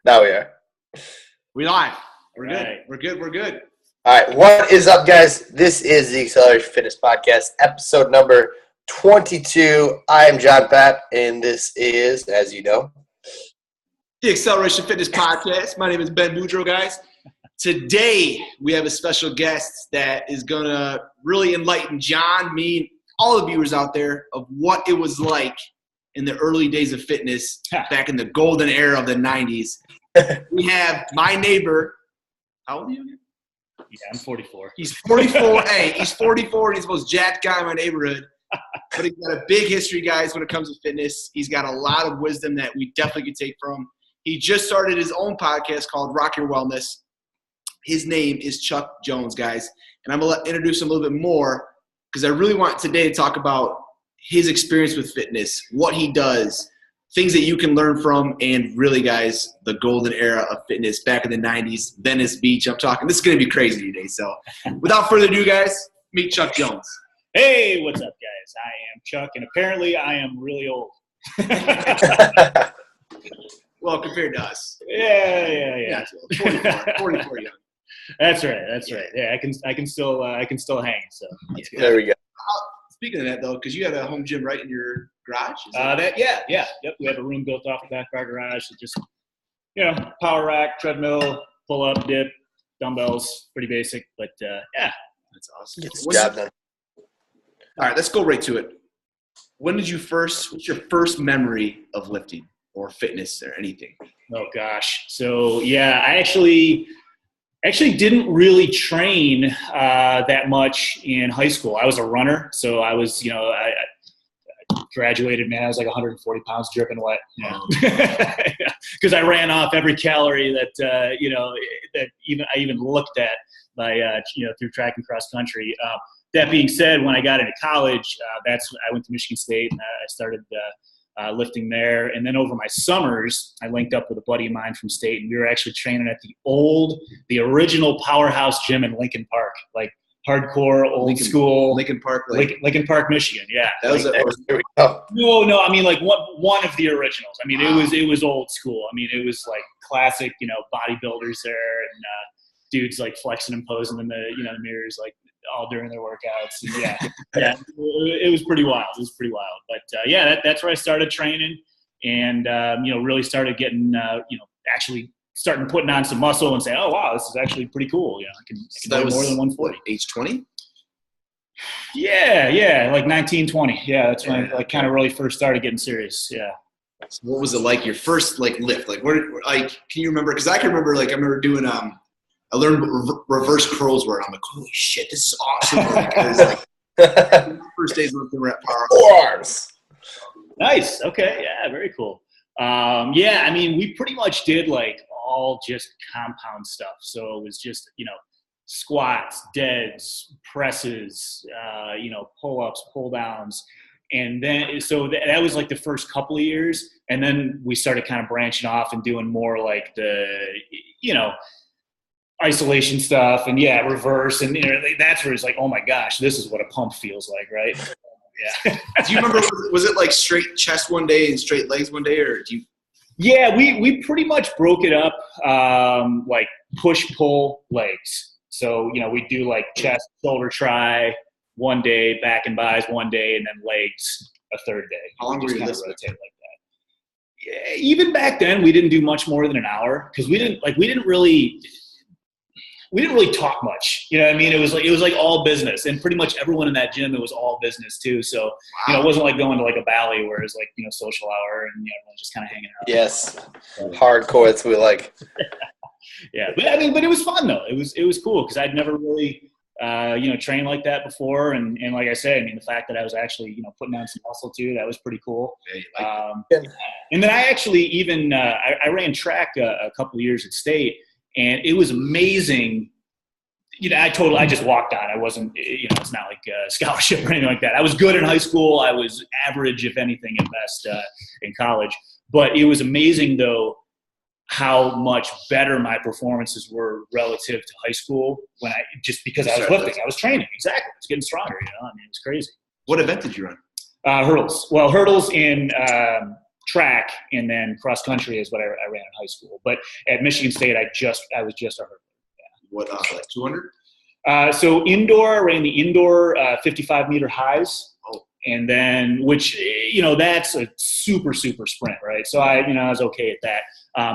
Now we are. We live. We're All good. right. We're good. We're good. All right, what is up, guys? This is the Xceleration Fitness Podcast, episode number 22. I am John Papp, and this is, as you know, The Xceleration Fitness Podcast. My name is Ben Boudreau, guys. Today, we have a special guest that is going to really enlighten John, me, and all the viewers out there of what it was like in the early days of fitness back in the golden era of the 90s. We have my neighbor. How old are you again? Yeah, I'm 44. He's 44. Hey, he's 44, and he's the most jacked guy in my neighborhood. But he's got a big history, guys, when it comes to fitness. He's got a lot of wisdom that we definitely could take from. He just started his own podcast called Rock Your Wellness. His name is Chuck Jones, guys. And I'm going to introduce him a little bit more because I really want today to talk about his experience with fitness, what he does, things that you can learn from, and really, guys, the golden era of fitness back in the 90s, Venice Beach. I'm talking. This is going to be crazy today. So without further ado, guys, meet Chuck Jones. Hey, what's up, guys? I am Chuck, and apparently I am really old. Well, compared to us. Yeah. 44 young. That's right. Yeah, I can still hang. So that's good. there we go. Speaking of that, though, because you had a home gym right in your garage. Yep. We have a room built off the back of our garage. So just power rack, treadmill, pull up, dip, dumbbells, pretty basic. But yeah, That's awesome. Get the job done. All right, let's go right to it. What's your first memory of lifting or fitness or anything? oh gosh. So yeah, I actually didn't really train that much in high school. I was a runner, so I was, I graduated, man. I was like 140 pounds, dripping wet, because I ran off every calorie that I even looked at by through track and cross country. That being said, when I got into college, I went to Michigan State and I started lifting there. And then over my summers, I linked up with a buddy of mine from state, and we were actually training at the original powerhouse gym in Lincoln Park, like hardcore old school. Lincoln Park. Lincoln Park, Michigan. Yeah. That was There we go. No. I mean, like one of the originals. I mean, it was old school. I mean, it was like classic, bodybuilders there, and dudes like flexing and posing in the mirrors, like all during their workouts. And yeah, it was pretty wild. But that's where I started training, and really started getting actually starting putting on some muscle and say, oh wow, this is actually pretty cool. I can do more than 140. Age 20? Yeah, like 19, 20. Yeah, that's when I kind of really first started getting serious. Yeah. So what was it like? Your first lift? Like can you remember? Because I can remember. I remember doing I learned what reverse curls were, and I'm like, holy shit, this is awesome. First days lifting were at Power. Arms. Nice. Okay. Yeah. Very cool. I mean, we pretty much did all just compound stuff. So it was just, squats, deads, presses, pull-ups, pull-downs. And then, so that was the first couple of years. And then we started kind of branching off and doing more like the, isolation stuff and reverse. And that's where it's like, oh my gosh, this is what a pump feels like. Right. Yeah. Do you remember, was it straight chest one day and straight legs one day, or do you? Yeah, we pretty much broke it up push, pull, legs. So, we do chest, shoulder, tri one day, back and bis one day, and then legs a third day. How long were you kind of listening? rotate like that? Yeah, even back then, we didn't do much more than an hour because we didn't really talk much. You know what I mean? It was like all business, and pretty much everyone in that gym, it was all business too. So, it wasn't like going to a Bally where it's social hour and everyone's just kind of hanging out. Yes. Hardcore. That's what we like. Yeah. But it was fun though. It was cool because I'd never really, trained like that before. And like I said, the fact that I was actually, putting on some muscle too, that was pretty cool. And then I actually even, I ran track a couple of years at state. And it was amazing. I just walked on. I wasn't, it's not like a scholarship or anything like that. I was good in high school. I was average, if anything, at best in college. But it was amazing, though, how much better my performances were relative to high school because I was lifting. I was training. Exactly. I was getting stronger, it was crazy. What event did you run? Hurdles. Well, hurdles in track, and then cross country is what I ran in high school. But at Michigan State, I was just a hurdler. What, like 200? So indoor, I ran the indoor 55-meter highs. Oh. And then, which, that's a super, super sprint, right? So I was okay at that.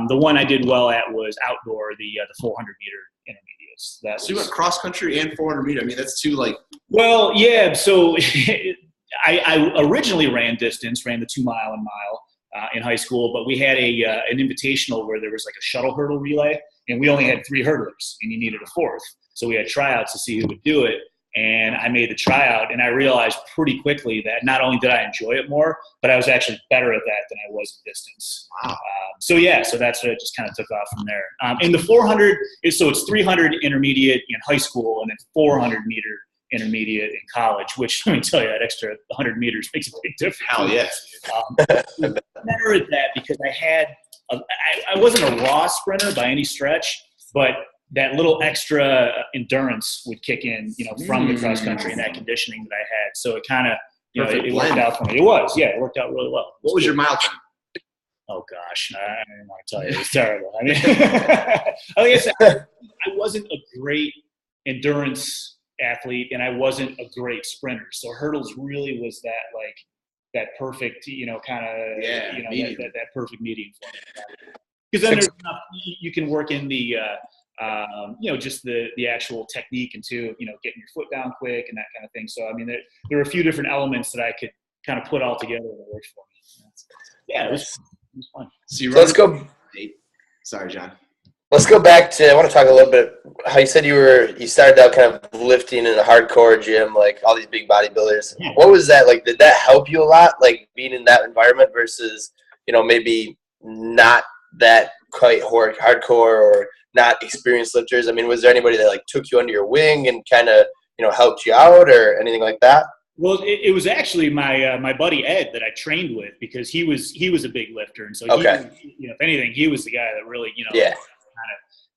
The one I did well at was outdoor, the 400-meter intermediates. So you went cross country and 400-meter. I mean, that's two, like. Well, yeah. So I originally ran the 2-mile and mile in high school, but we had an invitational where there was like a shuttle hurdle relay, and we only had 3 hurdlers, and you needed a 4th. So we had tryouts to see who would do it. And I made the tryout, and I realized pretty quickly that not only did I enjoy it more, but I was actually better at that than I was in distance. Wow. So that's what it just kind of took off from there. And the 400 it's 300 intermediate in high school, and then 400-meter intermediate in college, which, let me tell you, that extra 100 meters makes a big difference. Hell yes. Better at that because I wasn't a raw sprinter by any stretch, but that little extra endurance would kick in, from the cross country and that conditioning that I had. So it kind of, it worked out for me. It worked out really well. What was your mile time? Oh gosh, I don't want to tell you. It was terrible. I mean, like I said, I wasn't a great endurance athlete, and I wasn't a great sprinter. So hurdles really was that perfect, that perfect medium for me. Because then there's enough, you can work in the, just the actual technique into, getting your foot down quick and that kind of thing. So, I mean, there were a few different elements that I could kind of put all together that worked for me. It was fun. So let's go. Sorry, John. Let's go back to, I want to talk a little bit, how you said you started out kind of lifting in a hardcore gym, like all these big bodybuilders. Yeah. What was that like? Did that help you a lot, like being in that environment versus, maybe not that quite hardcore or not experienced lifters? I mean, was there anybody that like took you under your wing and kind of, helped you out or anything like that? Well, it was actually my buddy Ed that I trained with, because he was a big lifter, and so okay. If anything, he was the guy that really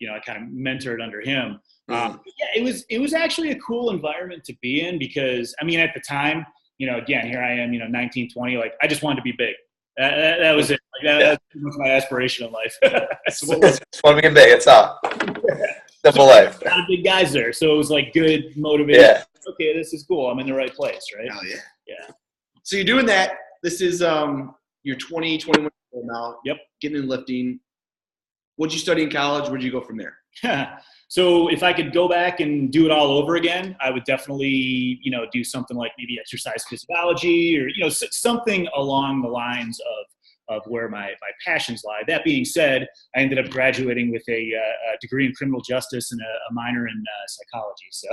I kind of mentored under him. Mm-hmm. It was actually a cool environment to be in, because I mean at the time, again, here I am, 19, 20, like I just wanted to be big. That was it. Like, that was my aspiration in life. Just want to get big. That's all. Simple life. A lot of big guys there, so it was like good motivation. Yeah. Okay, this is cool. I'm in the right place, right? Oh yeah. Yeah. So you're doing that. This is you're 20, 21 years old now. Yep. Getting in lifting. What'd you study in college? Where'd you go from there? So if I could go back and do it all over again, I would definitely, do something like maybe exercise physiology or, something along the lines of where my passions lie. That being said, I ended up graduating with a degree in criminal justice and a minor in psychology. So,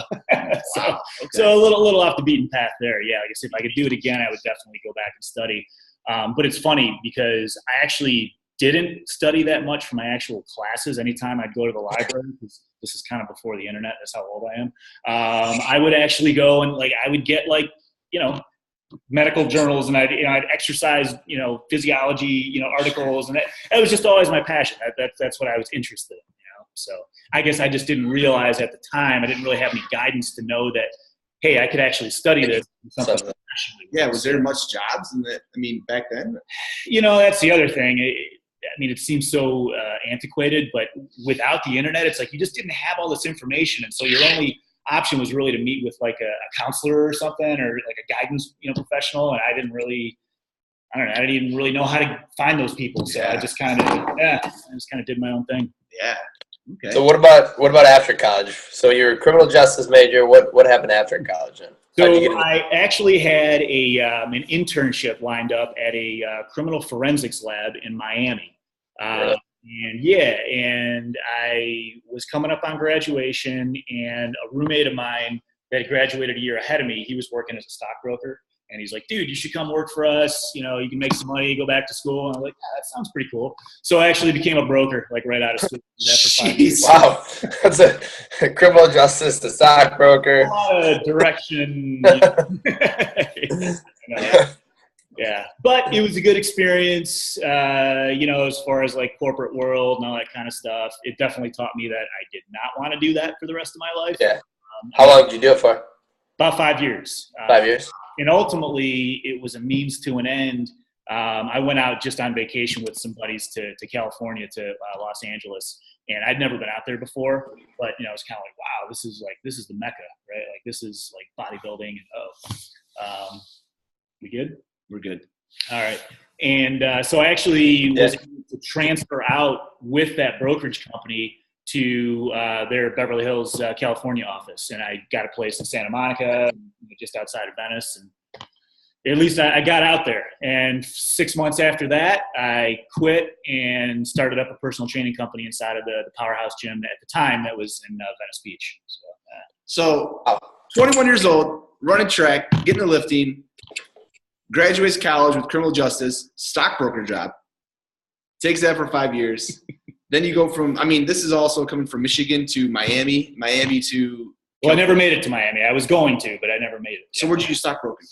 Wow. Okay. So a little off the beaten path there. Yeah, I guess if I could do it again, I would definitely go back and study. But it's funny because I actually didn't study that much for my actual classes. Anytime I'd go to the library, because this is kind of before the internet, that's how old I am. I would actually go and I would get medical journals, and I'd exercise, physiology, articles, and that was just always my passion. That's what I was interested in, So I guess I just didn't realize at the time, I didn't really have any guidance to know that, hey, I could actually study this. Yeah, was there much jobs back then? That's the other thing. It seems so antiquated, but without the internet, it's like you just didn't have all this information, and so your only option was really to meet with a counselor or something, or a guidance professional. And I didn't even really know how to find those people. So I just kind of did my own thing. Yeah. Okay. So what about after college? So you're a criminal justice major. What happened after college then? So I actually had an internship lined up at a criminal forensics lab in Miami. Really? And I was coming up on graduation, and a roommate of mine that graduated a year ahead of me, he was working as a stockbroker, and he's like, dude, you should come work for us. You can make some money, go back to school. And I'm like, that sounds pretty cool. So I actually became a broker, right out of school. That for 5 years. Wow. That's a criminal justice to stockbroker. A lot of direction. Yeah, but it was a good experience, as far as corporate world and all that kind of stuff. It definitely taught me that I did not want to do that for the rest of my life. Yeah. How long did you do it for? About 5 years. 5 years. And ultimately, it was a means to an end I went out just on vacation with some buddies to California, to Los Angeles, and I'd never been out there before, but I was kind of like, wow, this is the Mecca, right? Like this is like bodybuilding. We good? We're good. All right. And so I actually was able to transfer out with that brokerage company to their Beverly Hills, California office. And I got a place in Santa Monica, just outside of Venice. And at least I got out there. And 6 months after that, I quit and started up a personal training company inside of the Powerhouse gym at the time that was in Venice Beach. So 21 years old, running track, getting into lifting, graduates college with criminal justice, stockbroker job, takes that for 5 years. Then you go from, this is also coming from Michigan to Miami to. Well, I never made it to Miami. I was going to, but I never made it. So where'd you do stockbroking?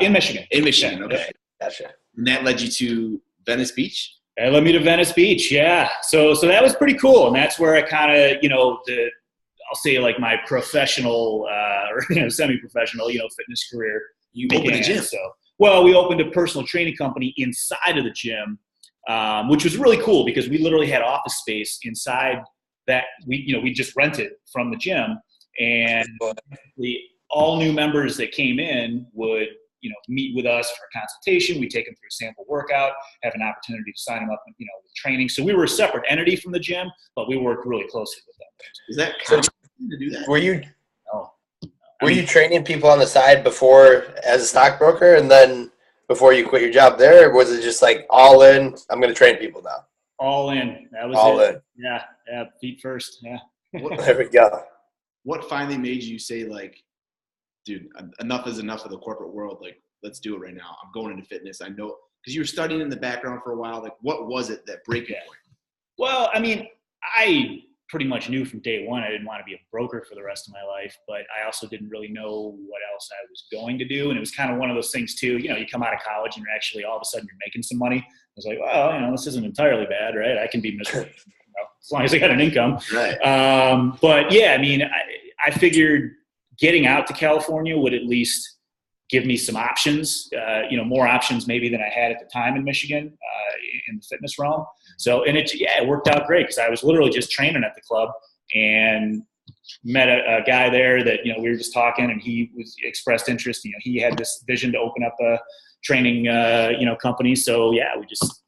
In Michigan. In Michigan, okay. Yeah. Gotcha. And that led you to Venice Beach? That led me to Venice Beach, yeah. So that was pretty cool. And that's where I kind of, I'll say like my professional or semi-professional, fitness career. You opened a gym. So, well, we opened a personal training company inside of the gym, which was really cool because we literally had office space inside that we just rented from the gym, and all new members that came in would meet with us for a consultation. We take them through a sample workout, have an opportunity to sign them up, with training. So we were a separate entity from the gym, but we worked really closely with them. Is that common to do that? Were you? No. Were you training people on the side before as a stockbroker, and then before you quit your job there, or was it just like all in? I'm going to train people now. All in. That was all it. in. Yeah. Feet first. Yeah. There we go. What finally made you say, like, dude, enough is enough of the corporate world. Like, let's do it right now. I'm going into fitness. I know, because you were studying in the background for a while. Like, what was it that breaking point? Well, I pretty much knew from day one I didn't want to be a broker for the rest of my life, but I also didn't really know what else I was going to do. And it was kind of one of those things too, you come out of college and you're actually all of a sudden you're making some money. I was like, well, this isn't entirely bad, right? I can be miserable as long as I got an income. Right. But yeah, I figured getting out to California would at least give me some options, more options maybe than I had at the time in Michigan in the fitness realm. So, and it worked out great because I was literally just training at the club and met a guy there that, we were just talking, and he expressed interest. He had this vision to open up a training, company. So yeah, we just,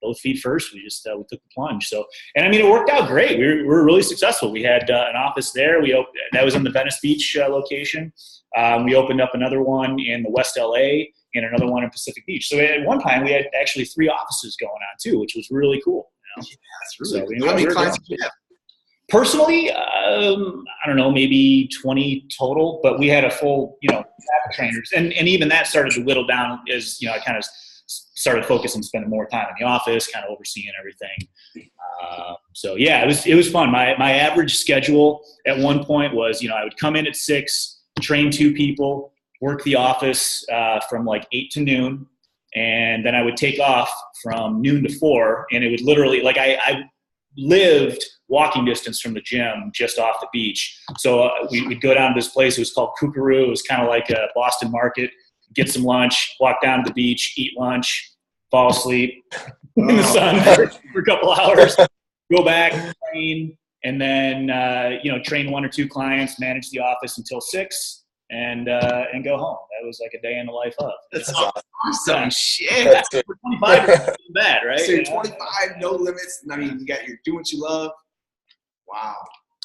both feet first, we took the plunge. So, and it worked out great. We were really successful. We had an office there. That was in the Venice Beach location. We opened up another one in the West LA and another one in Pacific Beach. So at one time we had actually 3 offices going on too, which was really cool. Yeah, that's really cool. How many clients did you have? Personally, I don't know, maybe 20 total, but we had a full, staff of trainers. And even that started to whittle down as, I kind of started focusing, spending more time in the office, kind of overseeing everything. So yeah, it was fun. My average schedule at one point was, I would come in at 6, train 2 people, work the office from like 8 to noon, and then I would take off from noon to 4, and it would literally, like I lived walking distance from the gym just off the beach. So we'd go down to this place. It was called Kookaroo. It was kind of like a Boston market. Get some lunch, walk down to the beach, eat lunch, fall asleep in the sun for a couple hours, go back, train, and then, train 1 or 2 clients, manage the office until 6, and go home. That was like a day in the life of. That's awesome. Shit. That's 25 isn't bad, right? So you're 25, no limits. You're doing what you love. Wow.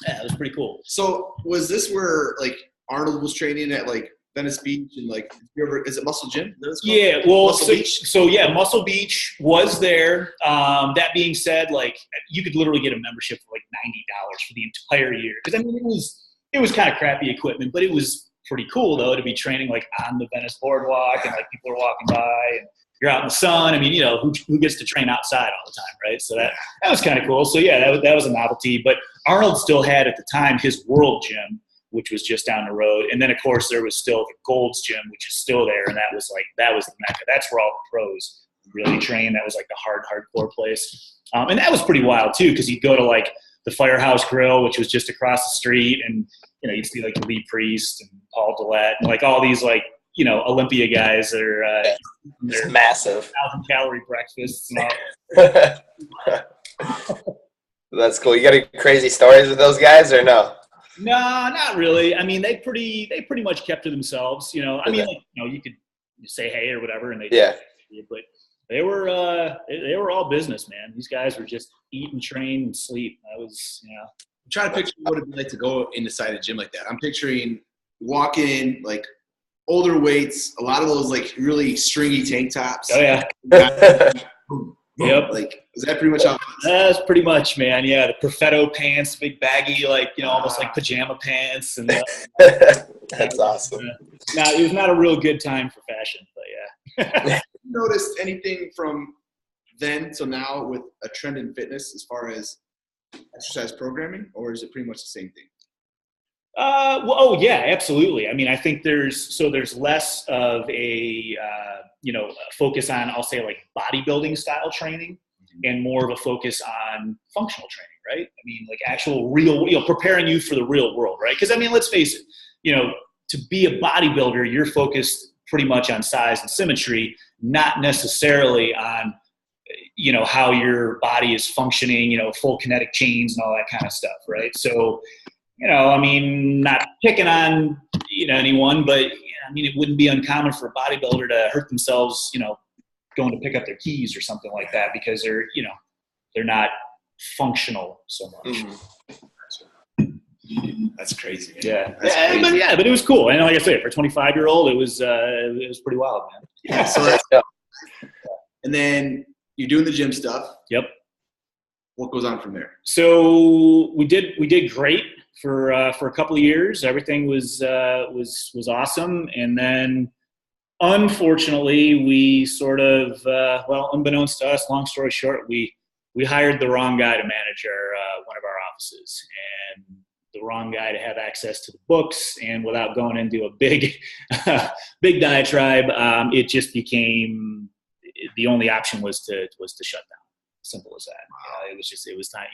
Yeah, it was pretty cool. So was this where like Arnold was training at like Venice Beach and like, is it Muscle Gym? Yeah, well, Muscle Beach? So yeah, Muscle Beach was there. That being said, like you could literally get a membership for like $90 for the entire year. Because it was kind of crappy equipment, but it was pretty cool though to be training like on the Venice boardwalk, and like people are walking by and you're out in the sun. Who gets to train outside all the time, right? So that was kind of cool. So yeah, that was a novelty. But Arnold still had at the time his World Gym, which was just down the road. And then of course there was still the Gold's Gym, which is still there. And that was the Mecca. That's where all the pros really train. That was like the hardcore place. And that was pretty wild too, because you'd go to like the Firehouse Grill, which was just across the street. And, you'd see like Lee Priest and Paul Dillette and like all these like Olympia guys that are it's massive. 1,000-calorie breakfasts and all. That's cool. You got any crazy stories with those guys or no? No, not really. I mean, they pretty much kept to themselves. I mean, you could say hey or whatever, and they but they were all business, man. These guys were just eat and train and sleep. I'm trying to picture what it'd be like to go inside a gym like that. I'm picturing walk in, like, older weights, a lot of those, like, really stringy tank tops. Oh yeah. Yep. Like, is that pretty much how? That's pretty much, man. Yeah, the Perfetto pants, big baggy, like, almost like pajama pants, and that's awesome. Now, it was not a real good time for fashion, but yeah. Have you noticed anything from then till now with a trend in fitness as far as exercise programming, or is it pretty much the same thing? Yeah, absolutely. I mean, I think there's less of a focus on, I'll say, like, bodybuilding style training, and more of a focus on functional training, right? I mean, like, actual real, preparing you for the real world, right? Because I mean, let's face it, to be a bodybuilder, you're focused pretty much on size and symmetry, not necessarily on how your body is functioning, full kinetic chains and all that kind of stuff, right? So, I mean, not picking on, anyone, but I mean, it wouldn't be uncommon for a bodybuilder to hurt themselves, going to pick up their keys or something like that, because they're not functional so much. That's crazy. Man. Yeah. That's crazy. But it was cool. And like I said, for a 25-year-old, it was pretty wild, man. Yeah. So and then you're doing the gym stuff. Yep. What goes on from there? So we did great for a couple of years. Everything was awesome, and then unfortunately we sort of unbeknownst to us, long story short, we hired the wrong guy to manage one of our offices, and the wrong guy to have access to the books. And without going into a big diatribe, it just became the only option was to shut down. Simple as that. It was time,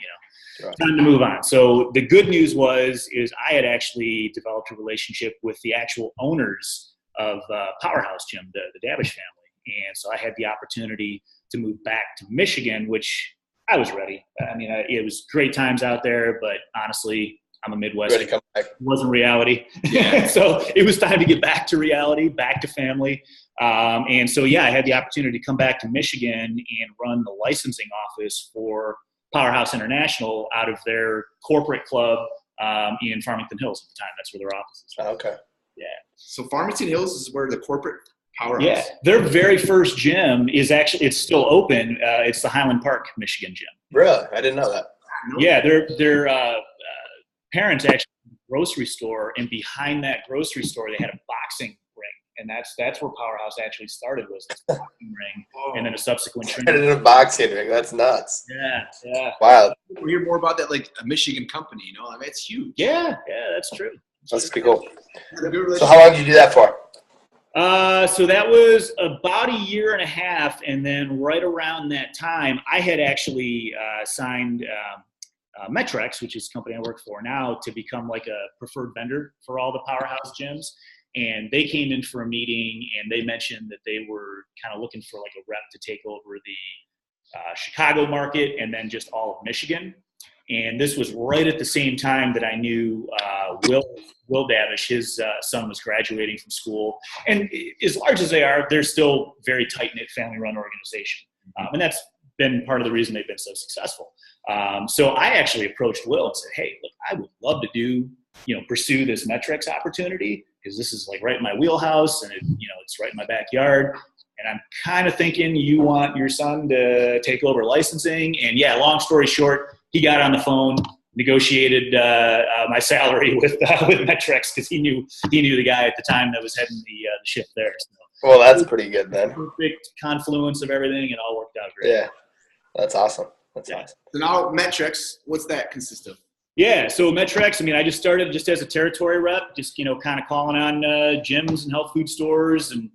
time to move on. So the good news is I had actually developed a relationship with the actual owners of Powerhouse Gym, the Davish family. And so I had the opportunity to move back to Michigan, which I was ready. I mean, it was great times out there, but honestly, I'm a Midwest. Ready to come back. It wasn't reality. Yeah. So it was time to get back to reality, back to family. And so, I had the opportunity to come back to Michigan and run the licensing office for Powerhouse International out of their corporate club in Farmington Hills at the time. That's where their office is. Okay. Yeah. So Farmington Hills is where the corporate Powerhouse. Yeah. Their very first gym is it's still open. It's the Highland Park, Michigan gym. Really? I didn't know that. Yeah. Their parents actually had a grocery store, and behind that grocery store, they had a boxing ring. And that's where Powerhouse actually started, was this boxing ring, and then a subsequent training. In a boxing ring. That's nuts. Yeah. Wow. We hear more about that, like a Michigan company, I mean, it's huge. Yeah, that's true. That's pretty cool. So how long did you do that for? So that was about a year and a half, and then right around that time, I had actually signed MetRx, which is the company I work for now, to become like a preferred vendor for all the Powerhouse gyms. And they came in for a meeting, and they mentioned that they were kind of looking for like a rep to take over the Chicago market and then just all of Michigan. And this was right at the same time that I knew Will Davish, his son, was graduating from school. And as large as they are, they're still very tight-knit, family-run organization. And that's been part of the reason they've been so successful. So I actually approached Will and said, hey, look, I would love to pursue this MetRx opportunity, because this is like right in my wheelhouse, and it's right in my backyard. And I'm kind of thinking you want your son to take over licensing. And long story short, he got on the phone, negotiated my salary with MetRx, because he knew the guy at the time that was heading the ship there. So, well, that's pretty good then. Perfect confluence of everything, and all worked out great. Yeah, that's awesome. Awesome. So now MetRx, what's that consist of? Yeah, so MetRx, I mean, I just started just as a territory rep, just, kind of calling on gyms and health food stores and,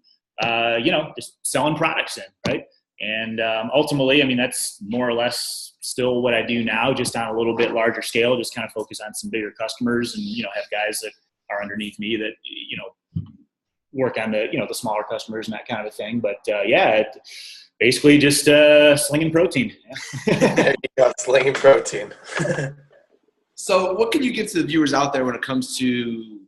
just selling products in, right? And ultimately, I mean, that's more or less still what I do now, just on a little bit larger scale, just kind of focus on some bigger customers and, have guys that are underneath me that, work on the, the smaller customers and that kind of a thing. But basically just slinging protein. There you go, slinging protein. So what can you give to the viewers out there when it comes to,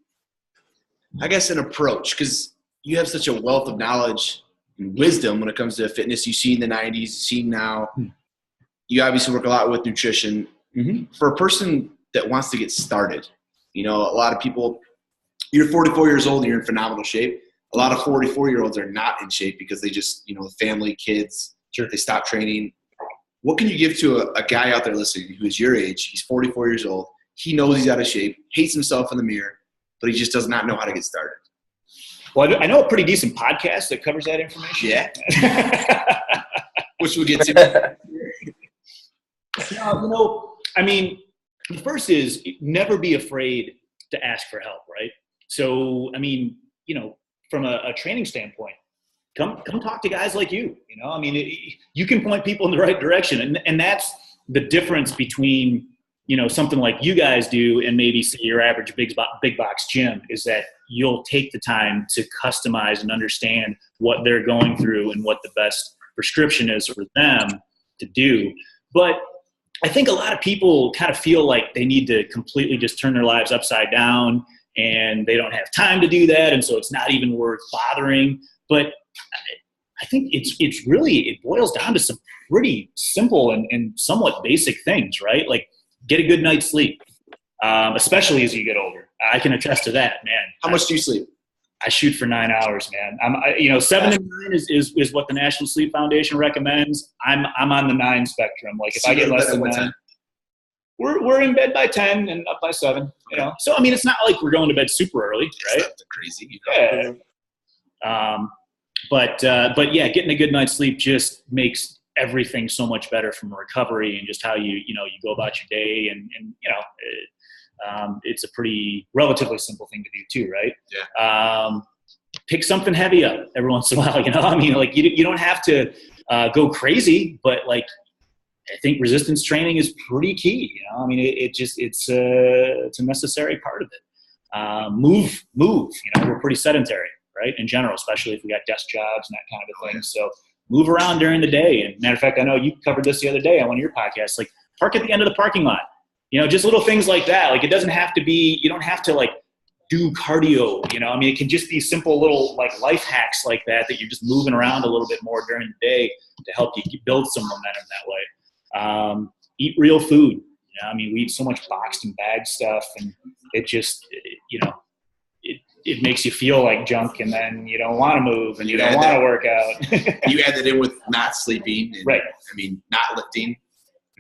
I guess, an approach? Because you have such a wealth of knowledge and wisdom when it comes to fitness. You see in the 90s, you see now. You obviously work a lot with nutrition. Mm-hmm. For a person that wants to get started, a lot of people, you're 44 years old and you're in phenomenal shape. A lot of 44-year-olds are not in shape because they just, family, kids, they stop training. What can you give to a guy out there listening who is your age? He's 44 years old. He knows he's out of shape, hates himself in the mirror, but he just does not know how to get started. Well, I know a pretty decent podcast that covers that information. Yeah. Which we'll get to. The first is never be afraid to ask for help, right? So, from a training standpoint, come talk to guys like you. You can point people in the right direction, and that's the difference between something like you guys do and maybe say your average big box gym, is that you'll take the time to customize and understand what they're going through and what the best prescription is for them to do. But I think a lot of people kind of feel like they need to completely just turn their lives upside down, and they don't have time to do that, and so it's not even worth bothering. But I think it boils down to some pretty simple and somewhat basic things, right? Like get a good night's sleep, especially as you get older. I can attest to that, man. How much do you sleep? I shoot for 9 hours, man. 7 to 9 is what the National Sleep Foundation recommends. I'm on the 9 spectrum. Like if I get less than 9, we're in bed by 10 and up by 7. So it's not like we're going to bed super early, right? That's crazy. Yeah. But yeah, getting a good night's sleep just makes everything so much better from recovery and just how you go about your day, and it's a pretty relatively simple thing to do too, right? Yeah. Pick something heavy up every once in a while. You don't have to go crazy, but like I think resistance training is pretty key. It's a necessary part of it. Move. We're pretty sedentary, right? In general, especially if we got desk jobs and that kind of a thing. So move around during the day. And matter of fact, I know you covered this the other day on one of your podcasts. Like park at the end of the parking lot. Just little things like that. Like it doesn't have to be. You don't have to like do cardio. It can just be simple little like life hacks like that you're just moving around a little bit more during the day to help you build some momentum that way. Eat real food. We eat so much boxed and bagged stuff, and it just, it makes you feel like junk, and then you don't want to move, and you don't want to work out. You add that in with not sleeping, and, right? Not lifting.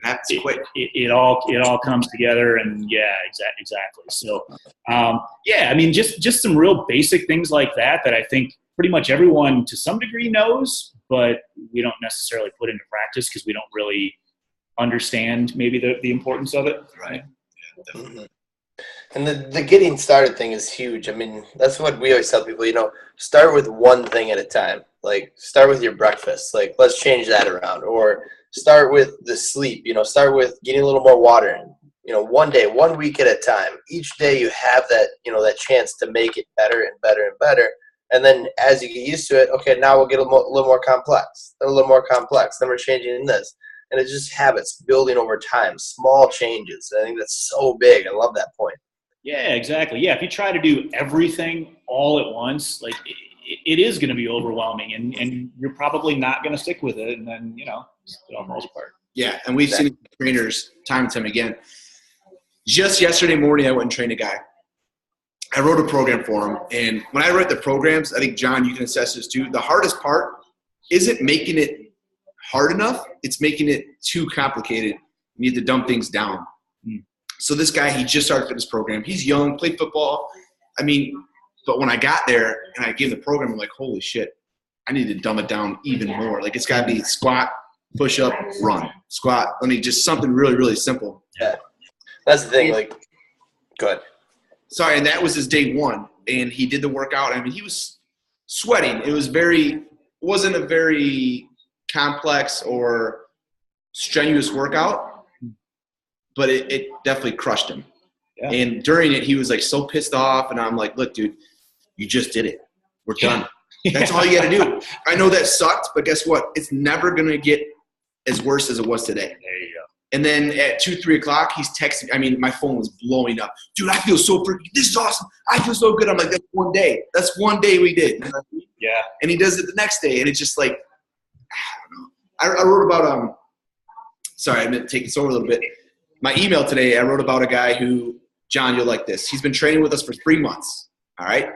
That's quick. It all comes together, and yeah, exactly. So, just some real basic things like that I think pretty much everyone to some degree knows, but we don't necessarily put into practice because we don't really understand maybe the importance of it. Right. Yeah, definitely. And the getting started thing is huge. That's what we always tell people, start with one thing at a time. Like start with your breakfast. Like let's change that around. Or start with the sleep, start with getting a little more water in. 1 day, 1 week at a time. Each day you have that, that chance to make it better and better and better. And then as you get used to it, okay, now we'll get a little more complex, then we're changing this. And it's just habits building over time, small changes. I think that's so big. I love that point. Yeah, exactly. Yeah, if you try to do everything all at once, like it is going to be overwhelming, and you're probably not going to stick with it, and then, it all falls apart. Yeah, and we've seen trainers time and time again. Just yesterday morning, I went and trained a guy. I wrote a program for him, and when I write the programs, I think, John, you can assess this too, the hardest part isn't making it hard enough, it's making it too complicated. You need to dumb things down. So this guy, he just started fitness program. He's young, played football. But when I got there and I gave him the program, I'm like, holy shit, I need to dumb it down even more. Like it's got to be squat, push up, run, squat. Just something really, really simple. Yeah, that's the thing. Like, go ahead. Sorry, and that was his day one, and he did the workout. He was sweating. Wasn't a very complex or strenuous workout, but it definitely crushed him. Yeah. And during it, he was like so pissed off, and I'm like, look, dude, you just did it. we're done. That's all you got to do. I know that sucked, but guess what? It's never going to get as worse as it was today. There you go. And then at 2, 3 o'clock, he's texting. I mean, my phone was blowing up. Dude, I feel so freaking. This is awesome. I feel so good. I'm like, that's one day. That's one day we did. You know what I mean? Yeah. And he does it the next day, and it's just like, I don't know. I wrote about sorry, I meant to take this over a little bit. My email today, I wrote about a guy who, John, you'll like this. He's been training with us for 3 months. All right.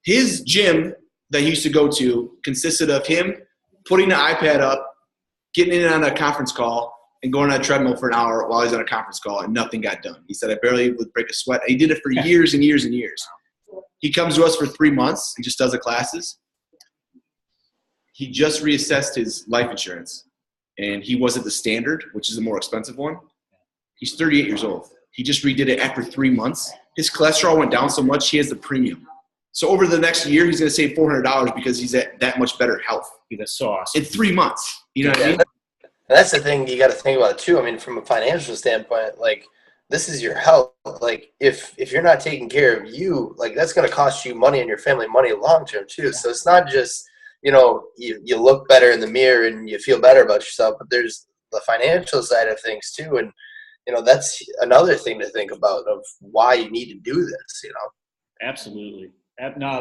His gym that he used to go to consisted of him putting the iPad up, getting in on a conference call, and going on a treadmill for an hour while he's on a conference call, and nothing got done. He said, I barely would break a sweat. He did it for years and years and years. He comes to us for 3 months and just does the classes. He just reassessed his life insurance, and he wasn't the standard, which is the more expensive one. He's 38 years old. He just redid it after 3 months. His cholesterol went down so much, he has the premium. So over the next year, he's going to save $400 because he's at that much better health. That's so awesome. In 3 months. You know what I mean? That's the thing you got to think about too. I mean, from a financial standpoint, like this is your health. Like if you're not taking care of you, like that's going to cost you money and your family money long term too. So it's not just, you know, you look better in the mirror and you feel better about yourself, but there's the financial side of things too. And, you know, that's another thing to think about of why you need to do this, you know? Absolutely. No,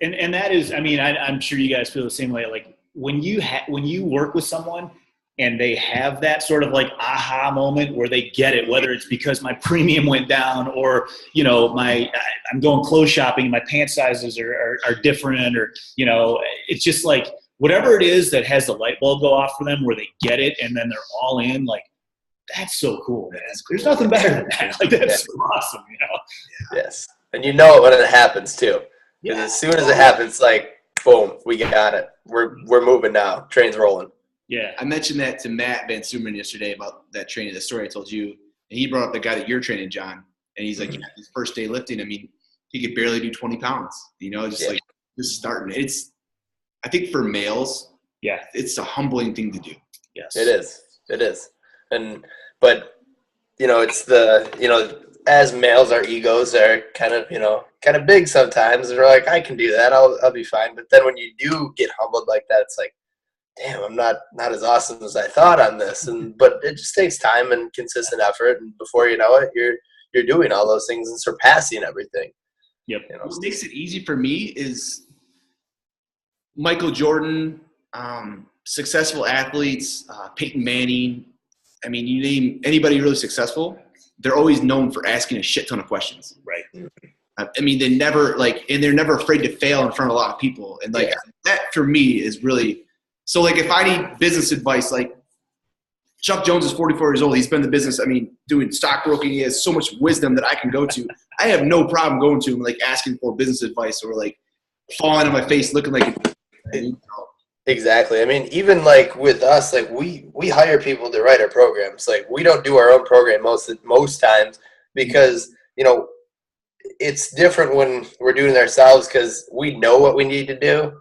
and that is, I mean, I'm sure you guys feel the same way. Like when you work with someone and they have that sort of like aha moment where they get it, whether it's because my premium went down or, you know, I'm going clothes shopping and my pant sizes are different, or, you know, it's just like whatever it is that has the light bulb go off for them where they get it and then they're all in, like, that's so cool, man. There's nothing better than that. Like, that's so awesome, you know? Yes. And you know it when it happens too. Because Yeah. as soon as it happens, like, boom, we got it. We're moving now. Train's rolling. Yeah. I mentioned that to Matt Van Summeren yesterday about that training, the story I told you. And he brought up the guy that you're training, John. And he's like, yeah, his first day lifting, I mean, he could barely do 20 pounds, you know, like just starting. I think for males, it's a humbling thing to do. Yes. It is. But, you know, it's as males, our egos are kind of big sometimes. And we're like, I can do that. I'll be fine. But then when you do get humbled like that, it's like, damn, I'm not as awesome as I thought on this. But it just takes time and consistent effort. And before you know it, you're doing all those things and surpassing everything. Yep. You know? What makes it easy for me is Michael Jordan, successful athletes, Peyton Manning. I mean, you name anybody really successful, they're always known for asking a shit ton of questions. Right. I mean, and they're never afraid to fail in front of a lot of people. And that for me is really, so like if I need business advice, like Chuck Jones is 44 years old. He's been in the business, I mean, doing stockbroking. He has so much wisdom that I can go to. I have no problem going to him, like asking for business advice or like falling on my face looking like Exactly. I mean, even like with us, like we hire people to write our programs. Like we don't do our own program most times because, you know, it's different when we're doing it ourselves because we know what we need to do,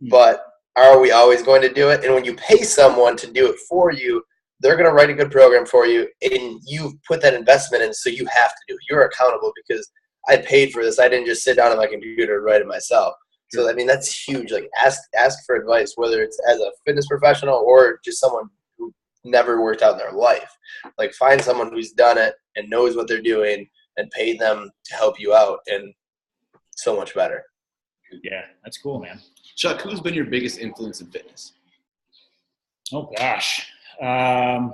but are we always going to do it? And when you pay someone to do it for you, they're going to write a good program for you, and you've put that investment in, so you have to do it. You're accountable because I paid for this. I didn't just sit down on my computer and write it myself. So, I mean, that's huge. Like, ask for advice, whether it's as a fitness professional or just someone who never worked out in their life. Like, find someone who's done it and knows what they're doing and pay them to help you out, and so much better. Yeah, that's cool, man. Chuck, who's been your biggest influence in fitness? Oh, gosh. Man,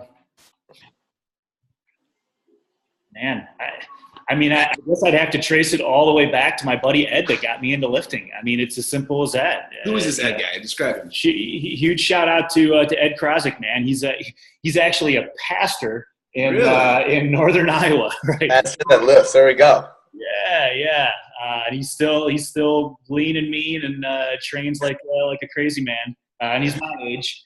I mean, I guess I'd have to trace it all the way back to my buddy Ed that got me into lifting. I mean, it's as simple as that. Who is this Ed guy? Describe him. Huge shout out to Ed Krozik, man. He's actually a pastor in northern Iowa. Right? Pastor that lifts. There we go. Yeah. And he's still lean and mean and trains like a crazy man. And he's my age.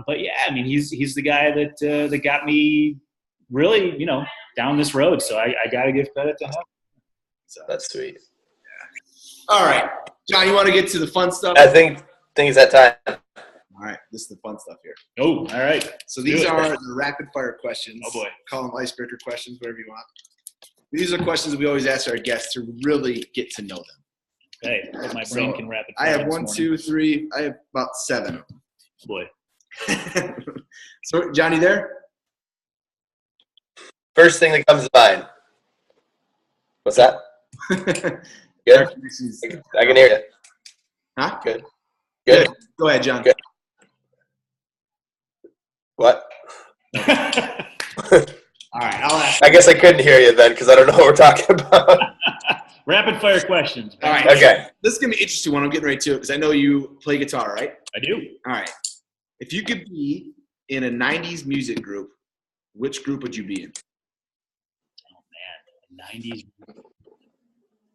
But yeah, I mean, he's the guy that got me really, you know, down this road. So I got to give credit to him. So that's sweet. Yeah. All right, John, you want to get to the fun stuff? I think it's that time. All right, this is the fun stuff here. Oh, all right. So these are the rapid fire questions. Oh boy. Call them icebreaker questions, whatever you want. These are questions that we always ask our guests to really get to know them. Okay, but my brain can rapid I fire have this 1, morning. 2, 3. I have about 7. Boy. So, Johnny, there? First thing that comes to mind. What's that? Good? I can hear you. Huh? Good. Good. Go ahead, John. Good. What? All right, I'll ask. I guess I couldn't hear you then because I don't know what we're talking about. Rapid fire questions. All right. Okay. This is going to be interesting when I'm getting right to it because I know you play guitar, right? I do. All right. If you could be in a 90s music group, which group would you be in? Oh, man. 90s.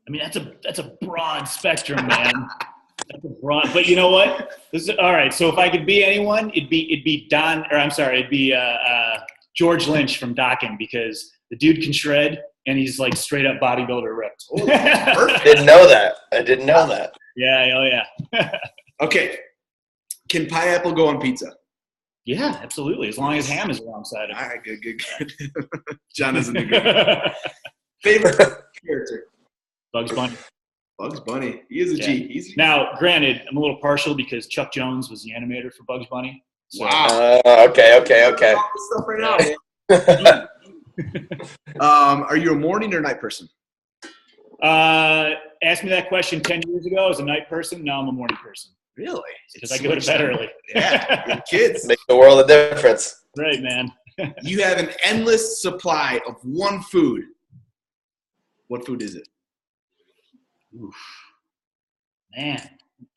I mean, that's a broad spectrum, man. That's a broad, but you know what? This is all right. So if I could be anyone, it'd be George Lynch from Dokken because the dude can shred and he's like straight up bodybuilder ripped. Oh, perfect. Didn't know that. I didn't know that. Yeah. Oh yeah. Okay. Can pineapple go on pizza? Yeah, absolutely. As long as ham is alongside it. All right. Good. John doesn't agree. Favorite character? Bugs Bunny. Bugs Bunny. He is a G. He's Now, granted, I'm a little partial because Chuck Jones was the animator for Bugs Bunny. So. Wow. Okay. Stuff right now, man. Are you a morning or night person? Asked me that question 10 years ago. I was a night person. Now I'm a morning person. Really? Because I go to bed early. Yeah. Good kids. Make the world a difference. Right, man. You have an endless supply of one food. What food is it? Oof. Man,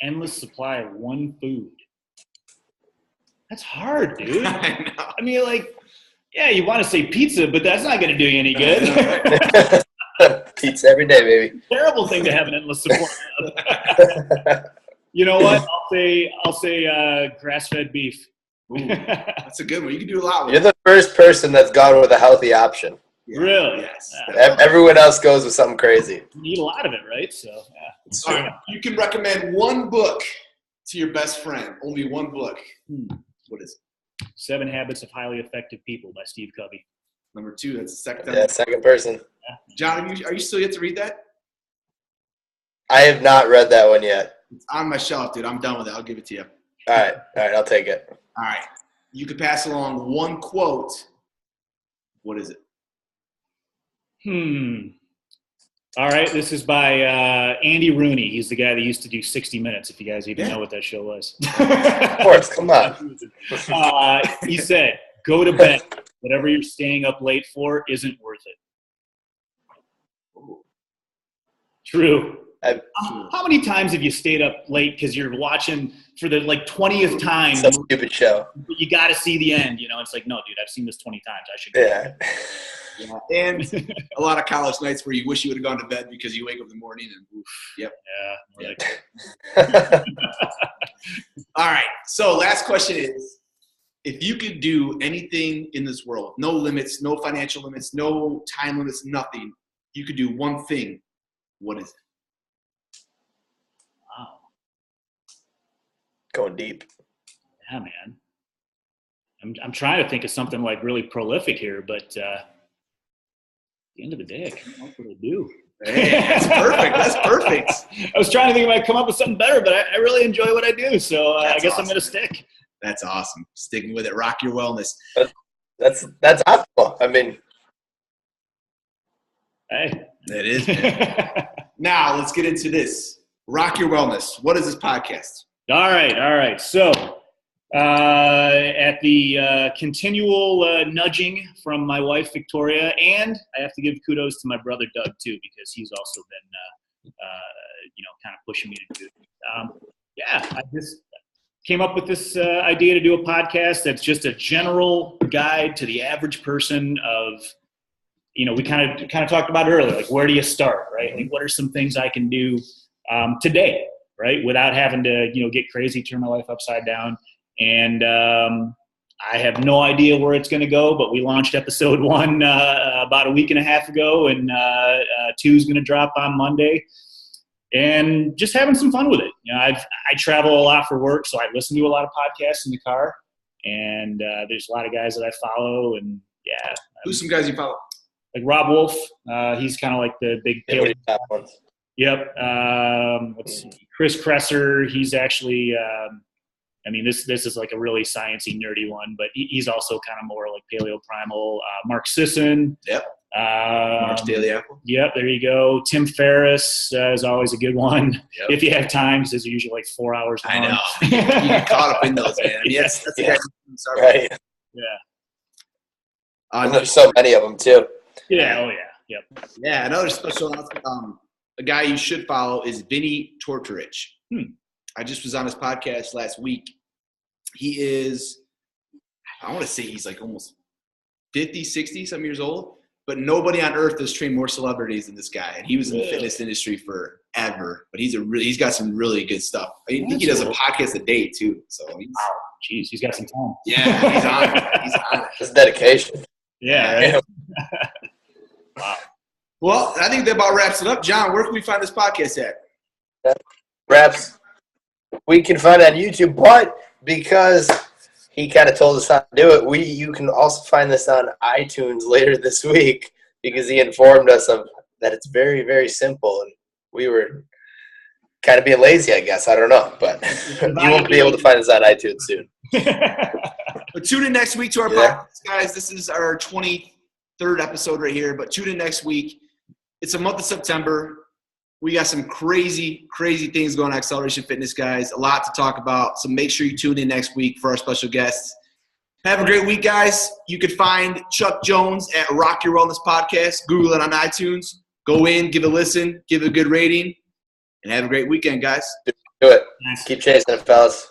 endless supply of one food. That's hard, dude. I know. I mean, like, yeah, you want to say pizza, but that's not going to do you any good. Pizza every day, baby. Terrible thing to have an endless supply of. You know what? I'll say grass-fed beef. Ooh, that's a good one. You can do a lot with You're the first person that's gone with a healthy option. Yeah. Really? Yes. Everyone else goes with something crazy. You eat a lot of it, right? So, yeah. All right. You can recommend one book to your best friend. Only one book. What is it? 7 Habits of Highly Effective People by Steve Covey. Number 2. That's the second time. Yeah, second person. John, are you still yet to read that? I have not read that one yet. It's on my shelf, dude. I'm done with it. I'll give it to you. All right, I'll take it. All right. You could pass along one quote. What is it? All right, this is by Andy Rooney. He's the guy that used to do 60 Minutes, if you guys even know what that show was. Of course, come on. He said, go to bed. Whatever you're staying up late for isn't worth it. True. How many times have you stayed up late because you're watching for the 20th time? Some stupid show. But you got to see the end, It's like, no, dude, I've seen this 20 times. I should go. Yeah. And a lot of college nights where you wish you would have gone to bed because you wake up in the morning and yep. Yeah. All right. So last question is, if you could do anything in this world, no limits, no financial limits, no time limits, nothing, you could do one thing, what is it? Wow. Going deep. Yeah, man. I'm trying to think of something like really prolific here, but at the end of the day, I can't know what I do. Hey, that's perfect. That's perfect. I was trying to think if I could come up with something better, but I really enjoy what I do, so I guess awesome. I'm going to stick. That's awesome. Sticking with it. Rock your wellness. That's awesome. I mean, hey, it is. Now let's get into this. Rock your wellness. What is this podcast? All right. So, at the continual nudging from my wife Victoria, and I have to give kudos to my brother Doug too, because he's also been, kind of pushing me to do it. I just came up with this idea to do a podcast that's just a general guide to the average person of, we kind of talked about it earlier, like where do you start, right? Like what are some things I can do today, right? Without having to, get crazy, turn my life upside down. And I have no idea where it's going to go, but we launched episode 1 about a week and a half ago, and 2 is going to drop on Monday. And just having some fun with it. I travel a lot for work, so I listen to a lot of podcasts in the car. And there's a lot of guys that I follow, and yeah. Who's some guys you follow? Like Rob Wolf. He's kind of like the big. What are your top ones? Yep. Let's see. Chris Kresser, he's actually, this is like a really sciencey, nerdy one, but he's also kind of more like paleoprimal. Mark Sisson. Yep. Mark's Daily Apple. Yep, there you go. Tim Ferriss is always a good one. Yep. If you have time, because they're usually like 4 hours long. I know. You get caught up in those, man. I mean, that's the guy. Right. Yeah. And there's so many of them too. Yeah. Oh, yeah. Yep. Yeah. Another special announcement. A guy you should follow is Vinny Tortorich. I just was on his podcast last week. He is, I want to say he's like almost 50, 60 some years old, but nobody on earth has trained more celebrities than this guy. And he was in the fitness industry forever, but he's got some really good stuff. I think he does a podcast a day too. So He's got some time. Yeah, he's on it. He's on it. It's dedication. Yeah. Right? Wow. Well, I think that about wraps it up. John, where can we find this podcast at? Wraps. We can find it on YouTube, but because he kind of told us how to do it, you can also find this on iTunes later this week because he informed us of that it's very, very simple, and we were kind of being lazy, I guess. I don't know, but you won't be able to find us on iTunes soon. But tune in next week to our podcast, guys. This is our 23rd episode right here, but tune in next week. It's a month of September. We got some crazy, crazy things going on Xceleration Fitness, guys. A lot to talk about. So make sure you tune in next week for our special guests. Have a great week, guys. You can find Chuck Jones at Rock Your Wellness Podcast. Google it on iTunes. Go in, give it a listen, give it a good rating, and have a great weekend, guys. Do it. Keep chasing it, fellas.